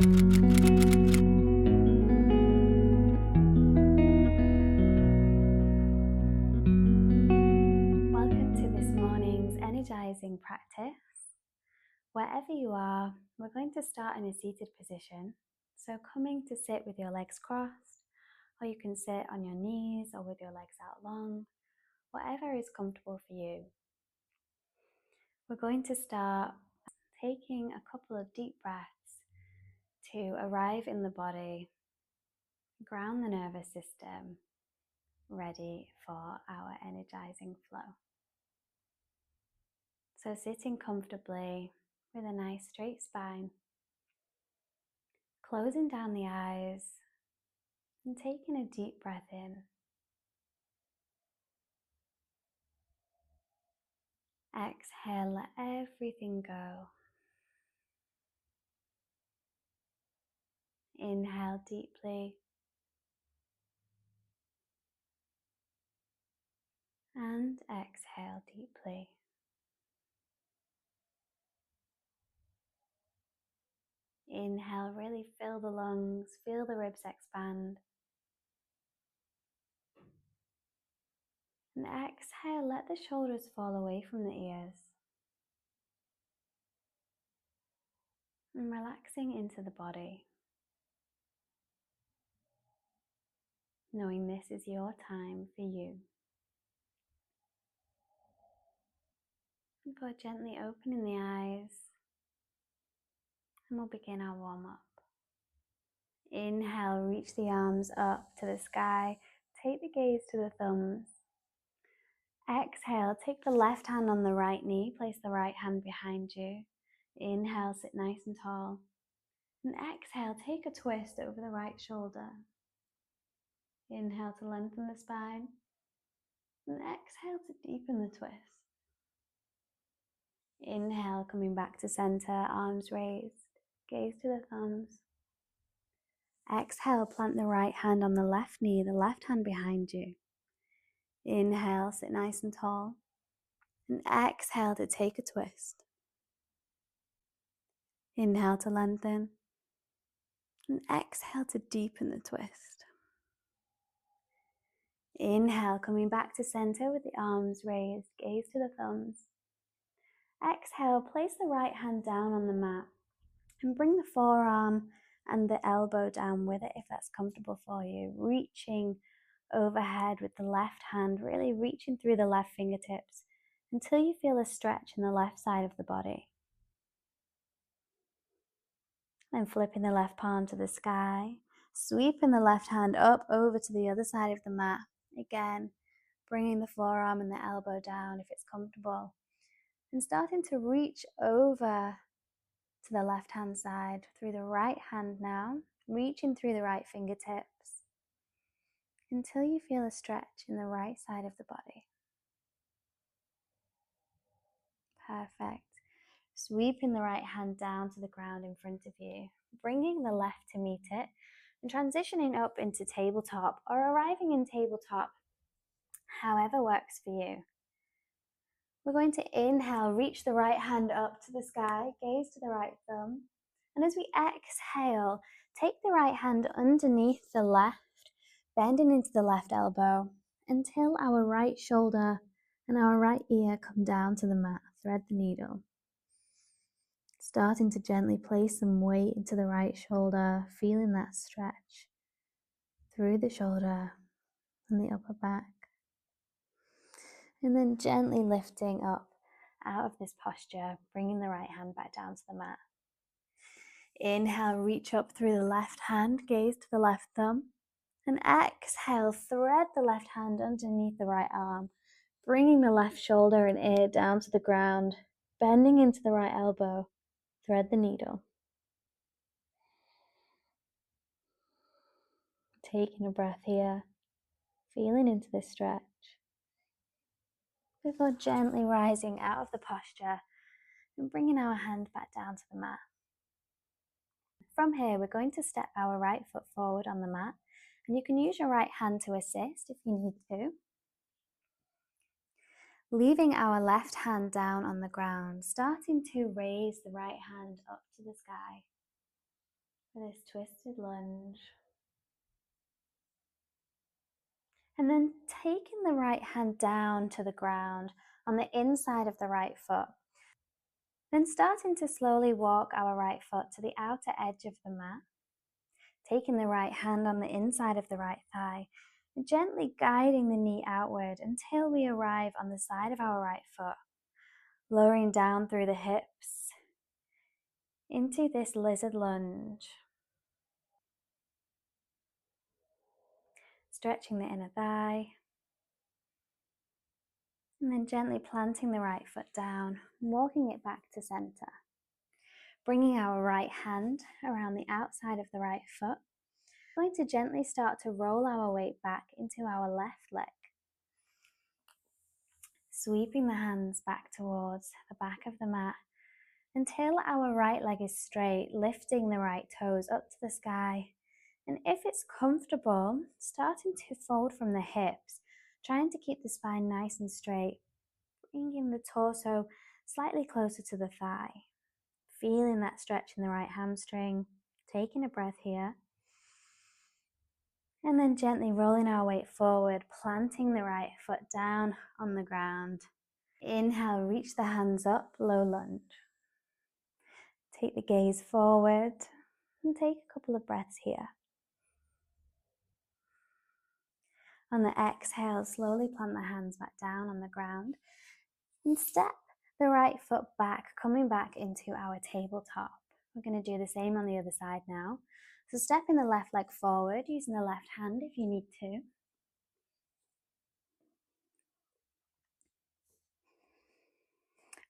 Welcome to this morning's energizing practice. Wherever you are, we're going to start in a seated position. So coming to sit with your legs crossed, or you can sit on your knees or with your legs out long, whatever is comfortable for you. We're going to start taking a couple of deep breaths to arrive in the body, ground the nervous system, ready for our energizing flow. So sitting comfortably with a nice straight spine, closing down the eyes and taking a deep breath in. Exhale, let everything go. Inhale deeply and exhale deeply. Inhale, really fill the lungs, feel the ribs expand. And exhale, let the shoulders fall away from the ears. And relaxing into the body, knowing this is your time for you. Before gently opening the eyes, and we'll begin our warm-up. Inhale, reach the arms up to the sky. Take the gaze to the thumbs. Exhale, take the left hand on the right knee. Place the right hand behind you. Inhale, sit nice and tall. And exhale, take a twist over the right shoulder. Inhale to lengthen the spine. And exhale to deepen the twist. Inhale, coming back to center, arms raised. Gaze to the thumbs. Exhale, plant the right hand on the left knee, the left hand behind you. Inhale, sit nice and tall. And exhale to take a twist. Inhale to lengthen. And exhale to deepen the twist. Inhale, coming back to center with the arms raised, gaze to the thumbs. Exhale, place the right hand down on the mat and bring the forearm and the elbow down with it if that's comfortable for you. Reaching overhead with the left hand, really reaching through the left fingertips until you feel a stretch in the left side of the body. Then flipping the left palm to the sky, sweeping the left hand up over to the other side of the mat. Again, bringing the forearm and the elbow down if it's comfortable. And starting to reach over to the left hand side through the right hand now, reaching through the right fingertips until you feel a stretch in the right side of the body. Perfect. Sweeping the right hand down to the ground in front of you, bringing the left to meet it, and transitioning up into tabletop or arriving in tabletop, however works for you. We're going to inhale, reach the right hand up to the sky, gaze to the right thumb. And as we exhale, take the right hand underneath the left, bending into the left elbow until our right shoulder and our right ear come down to the mat. Thread the needle. Starting to gently place some weight into the right shoulder, feeling that stretch through the shoulder and the upper back. And then gently lifting up out of this posture, bringing the right hand back down to the mat. Inhale, reach up through the left hand, gaze to the left thumb. And exhale, thread the left hand underneath the right arm, bringing the left shoulder and ear down to the ground, bending into the right elbow, thread the needle. Taking a breath here, feeling into this stretch, before gently rising out of the posture and bringing our hand back down to the mat. From here, we're going to step our right foot forward on the mat, and you can use your right hand to assist if you need to. Leaving our left hand down on the ground, starting to raise the right hand up to the sky with this twisted lunge. And then taking the right hand down to the ground on the inside of the right foot. Then starting to slowly walk our right foot to the outer edge of the mat. Taking the right hand on the inside of the right thigh and gently guiding the knee outward until we arrive on the side of our right foot. Lowering down through the hips into this lizard lunge. Stretching the inner thigh. And then gently planting the right foot down, walking it back to center. Bringing our right hand around the outside of the right foot. We're going to gently start to roll our weight back into our left leg. Sweeping the hands back towards the back of the mat until our right leg is straight, lifting the right toes up to the sky. And if it's comfortable, starting to fold from the hips, trying to keep the spine nice and straight, bringing the torso slightly closer to the thigh, feeling that stretch in the right hamstring, taking a breath here, and then gently rolling our weight forward, planting the right foot down on the ground. Inhale, reach the hands up, low lunge. Take the gaze forward and take a couple of breaths here. On the exhale, slowly plant the hands back down on the ground and step the right foot back, coming back into our tabletop. We're going to do the same on the other side now. So stepping the left leg forward, using the left hand if you need to.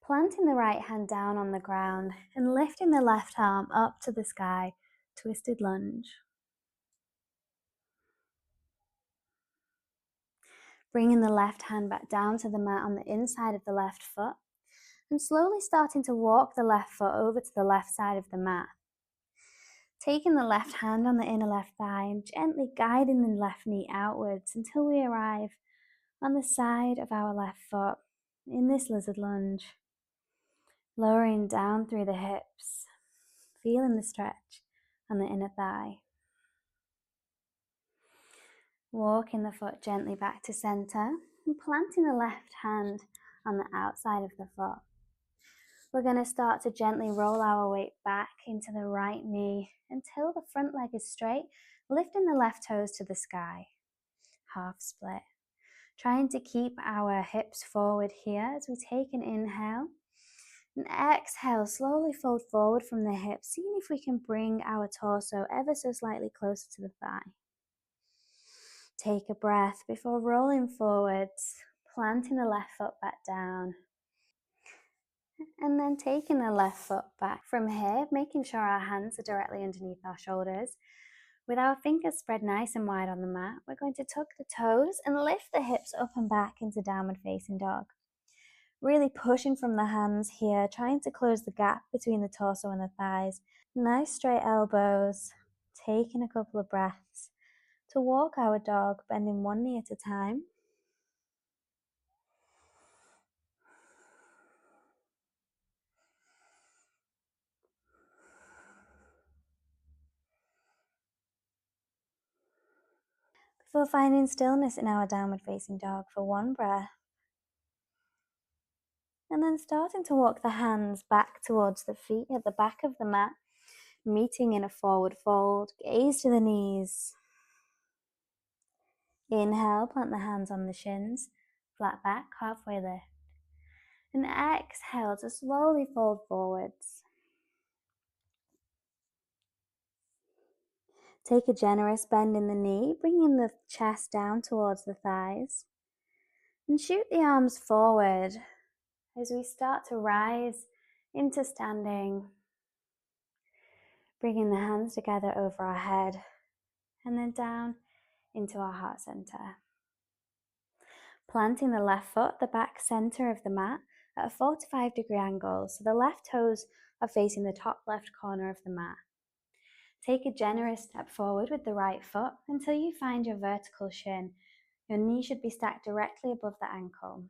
Planting the right hand down on the ground and lifting the left arm up to the sky, twisted lunge. Bringing the left hand back down to the mat on the inside of the left foot and slowly starting to walk the left foot over to the left side of the mat. Taking the left hand on the inner left thigh and gently guiding the left knee outwards until we arrive on the side of our left foot in this lizard lunge. Lowering down through the hips, feeling the stretch on the inner thigh. Walking the foot gently back to center and planting the left hand on the outside of the foot. We're going to start to gently roll our weight back into the right knee until the front leg is straight, lifting the left toes to the sky. Half split. Trying to keep our hips forward here as we take an inhale. And exhale, slowly fold forward from the hips, seeing if we can bring our torso ever so slightly closer to the thigh. Take a breath before rolling forwards, planting the left foot back down. And then taking the left foot back from here, making sure our hands are directly underneath our shoulders. With our fingers spread nice and wide on the mat, we're going to tuck the toes and lift the hips up and back into downward facing dog. Really pushing from the hands here, trying to close the gap between the torso and the thighs. Nice straight elbows, taking a couple of breaths to walk our dog, bending one knee at a time. Before finding stillness in our downward facing dog for one breath. And then starting to walk the hands back towards the feet at the back of the mat, meeting in a forward fold, gaze to the knees. Inhale, plant the hands on the shins, flat back, halfway lift. And exhale to slowly fold forwards. Take a generous bend in the knee, bringing the chest down towards the thighs. And shoot the arms forward as we start to rise into standing. Bringing the hands together over our head and then down into our heart center. Planting the left foot at the back center of the mat at a 45-degree angle, so the left toes are facing the top left corner of the mat. Take a generous step forward with the right foot until you find your vertical shin. Your knee should be stacked directly above the ankle.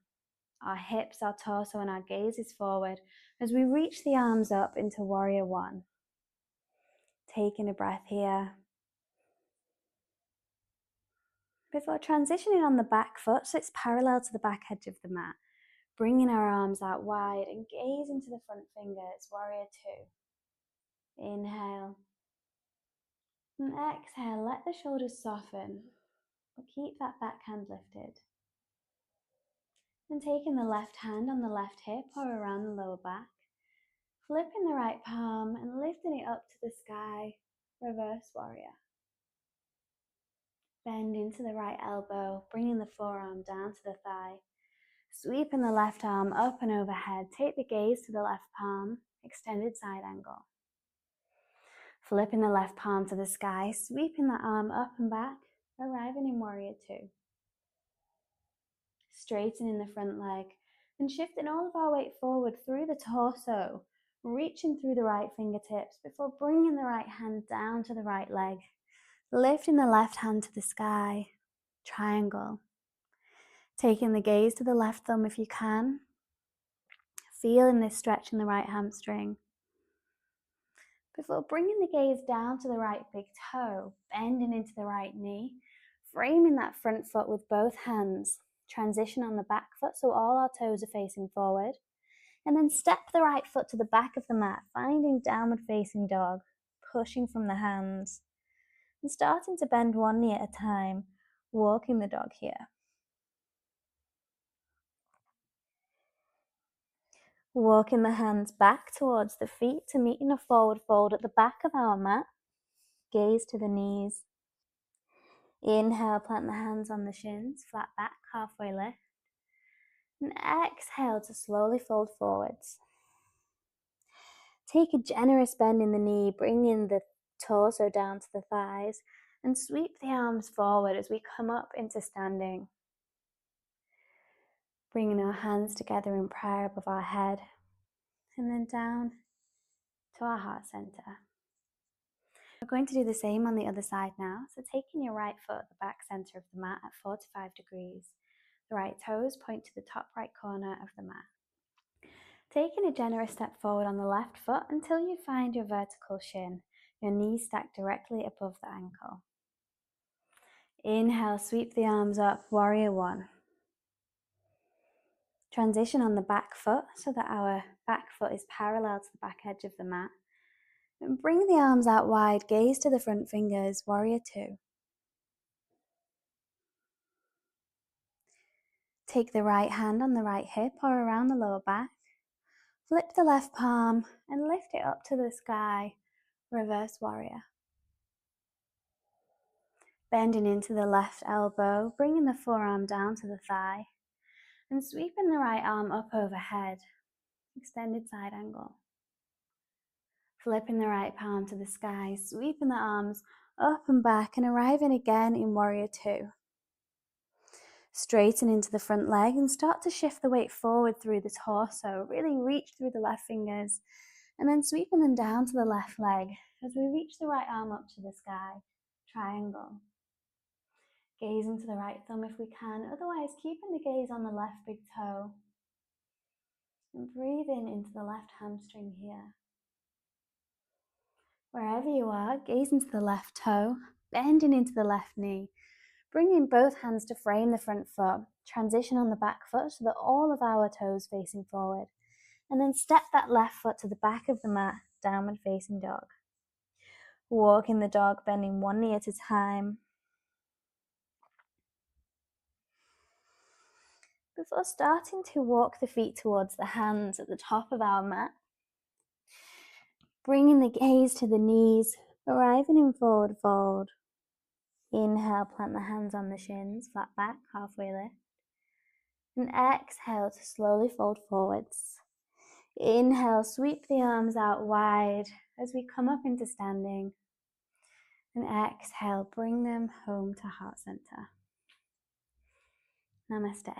Our hips, our torso, and our gaze is forward as we reach the arms up into warrior one. taking a breath here. Before transitioning on the back foot, so it's parallel to the back edge of the mat, bringing our arms out wide and gaze into the front fingers, warrior two. Inhale. And exhale, let the shoulders soften, but keep that back hand lifted. And taking the left hand on the left hip or around the lower back, flipping the right palm and lifting it up to the sky, reverse warrior. Bend into the right elbow, bringing the forearm down to the thigh. Sweeping the left arm up and overhead, take the gaze to the left palm, extended side angle. Flipping the left palm to the sky, sweeping the arm up and back, arriving in warrior two. Straightening the front leg and shifting all of our weight forward through the torso, reaching through the right fingertips before bringing the right hand down to the right leg, lifting the left hand to the sky, triangle. Taking the gaze to the left thumb if you can, feeling this stretch in the right hamstring. Before bringing the gaze down to the right big toe, bending into the right knee, framing that front foot with both hands, transition on the back foot so all our toes are facing forward, and then step the right foot to the back of the mat, finding downward facing dog, pushing from the hands, and starting to bend one knee at a time, walking the dog here. Walking the hands back towards the feet to meet in a forward fold at the back of our mat. Gaze to the knees. Inhale, plant the hands on the shins, flat back, halfway lift. And exhale to slowly fold forwards. Take a generous bend in the knee, bringing the torso down to the thighs, and sweep the arms forward as we come up into standing. Bringing our hands together in prayer above our head, and then down to our heart center. We're going to do the same on the other side now. So taking your right foot at the back center of the mat at 45 degrees. The right toes point to the top right corner of the mat. Taking a generous step forward on the left foot until you find your vertical shin, your knees stacked directly above the ankle. Inhale, sweep the arms up, warrior one. Transition on the back foot so that our back foot is parallel to the back edge of the mat. And bring the arms out wide, gaze to the front fingers, warrior two. Take the right hand on the right hip or around the lower back. Flip the left palm and lift it up to the sky, reverse warrior. Bending into the left elbow, bringing the forearm down to the thigh, and sweeping the right arm up overhead, extended side angle. Flipping the right palm to the sky, sweeping the arms up and back and arriving again in warrior two. Straighten into the front leg and start to shift the weight forward through the torso. Really reach through the left fingers and then sweeping them down to the left leg as we reach the right arm up to the sky, triangle. Gaze into the right thumb if we can, otherwise keeping the gaze on the left big toe. And breathe in into the left hamstring here. Wherever you are, gaze into the left toe, bending into the left knee. Bringing both hands to frame the front foot, transition on the back foot so that all of our toes facing forward. And then step that left foot to the back of the mat, downward facing dog. Walking the dog, bending one knee at a time. Before starting to walk the feet towards the hands at the top of our mat. Bringing the gaze to the knees, arriving in forward fold. Inhale, plant the hands on the shins, flat back, halfway lift. And exhale to slowly fold forwards. Inhale, sweep the arms out wide as we come up into standing. And exhale, bring them home to heart center. Namaste.